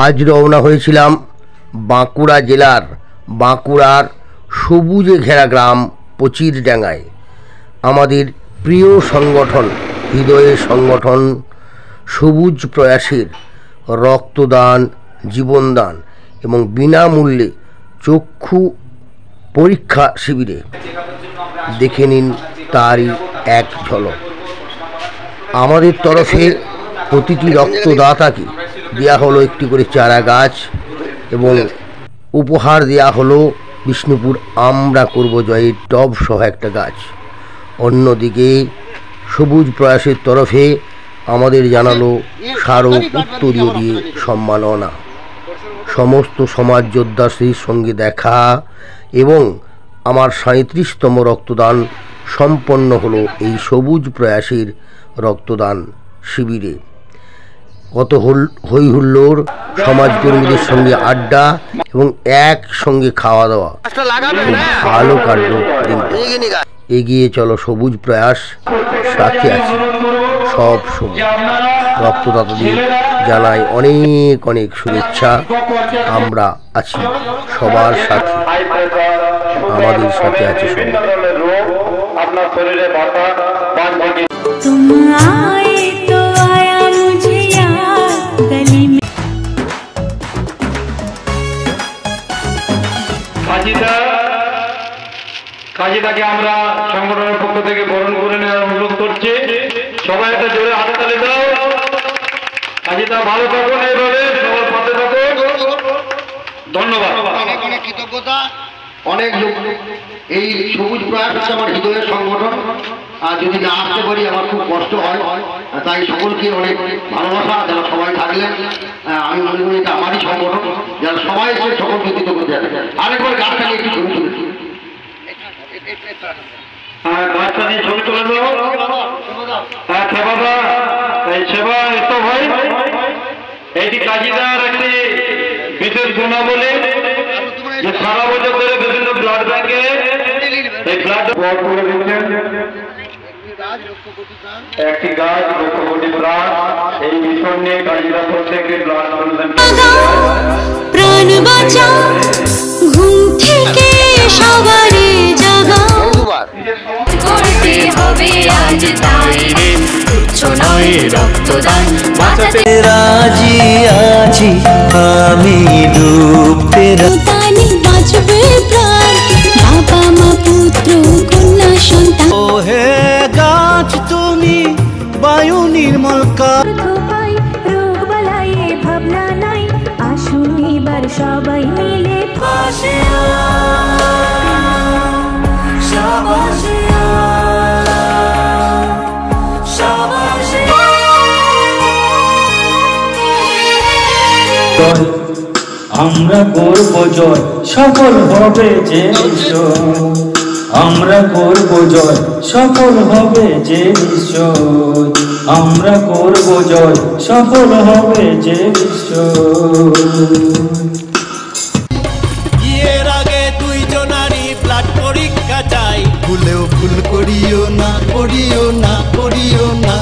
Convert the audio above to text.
আজ রওনা হয়েছিলাম বাঁকুড়া জেলার বাঁকুড়ার সবুজে ঘেরা গ্রাম পচিরডাঙ্গায়। আমাদের প্রিয় সংগঠন, হৃদয়ের সংগঠন সবুজ প্রয়াসের রক্তদান, জীবনদান এবং বিনামূল্যে চক্ষু পরীক্ষা শিবিরে দেখে নিন তারই এক ঝলক। আমাদের তরফে প্রতিটি রক্তদাতাকে দেওয়া হলো একটি করে চারা গাছ এবং উপহার দেওয়া হলো বিষ্ণুপুর আমরা করব জয়ের টব সহ একটা গাছ। অন্যদিকে সবুজ প্রয়াসের তরফে আমাদের জানালো স্মারক উত্তরীয় দিয়ে সম্মাননা। সমস্ত সমাজ যোদ্ধাদের সঙ্গে দেখা এবং আমার 37তম রক্তদান সম্পন্ন হলো এই সবুজ প্রয়াসের রক্তদান শিবিরে। কত হই হুল্লোড়, সমাজকর্মীদের সঙ্গে আড্ডা এবং একসঙ্গে খাওয়া দাওয়া, ভালো কাটলো দিনটা। এগিয়ে চলো সবুজ প্রয়াস, সাথে আছি সব সময়। রক্তদাতাদের জানাই অনেক অনেক শুভেচ্ছা। আমরা আছি সবার সাথে, আমাদের সাথে আছে সবাই। কাজীটাকে আমরা সংগঠনের পক্ষ থেকে বরণ করে নেওয়ার অনুরোধ করছি। সবাই একটা জোরে হাততালি দাও। কাজীটা ভালো থাকুন, এইভাবে সবার পাশে থাকুন। ধন্যবাদ, অনেক অনেক কৃতজ্ঞতা। অনেক লোক এই সবুজ প্রয়াস হচ্ছে আমার হৃদয়ের সংগঠন, আর যদি না আসতে পারি আমার খুব কষ্ট হয়। তাই সকলকে অনেক ভালোবাসা, যারা সবাই থাকলেন। আমি মনে করি এটা আমারই সংগঠন, যারা সবাই এসে সকলকে কৃতজ্ঞতা জানাই। আরেকবার গাছটাকে একটু ছবি তুলেছি, গাছটা নিয়ে ছবি তুলে দেবো। হ্যাঁ সেবাদা, এই সেবা এত ভাই, এইটি কাজীদার একটি বিশেষ গুণাবলী যে সারা বছর ধরে বিভিন্ন ব্লাড ব্যাংকে এই ব্লাড করে দিচ্ছেন। একটি গাছ লক্ষ কোটি প্রাণ, এই মিশন নিয়ে কাজীরা প্রত্যেকে ব্লাড ডোনেশন প্রাণ বাঁচাও, ঘুম থেকে সবারে জাগাও, করতে হবে আজ তাই রে তুচ্ছ নয় রক্তদান, বাঁচাতে রাজি আছি আমি ডুবতে রাতানি বাঁচবে প্রাণ, বাবা মা পুত্র কন্যা সন্তান। ও হে গাছ তুমি বায়ু নির্মল কর, রোগ বালাইয়ে ভাবনা নাই, আসুন এবার সবাই মিলে পাশে আমরা করব জয়, সফল হবে যে নিশ্চয়। আমরা করব জয়, সফল হবে যে নিশ্চয়। আমরা করব জয়, সফল হবে যে নিশ্চয়। এর আগে দুইজনারই ব্লাড পরীক্ষা চাই, ভুলেও ভুল করিও না, করিও না, করিও না।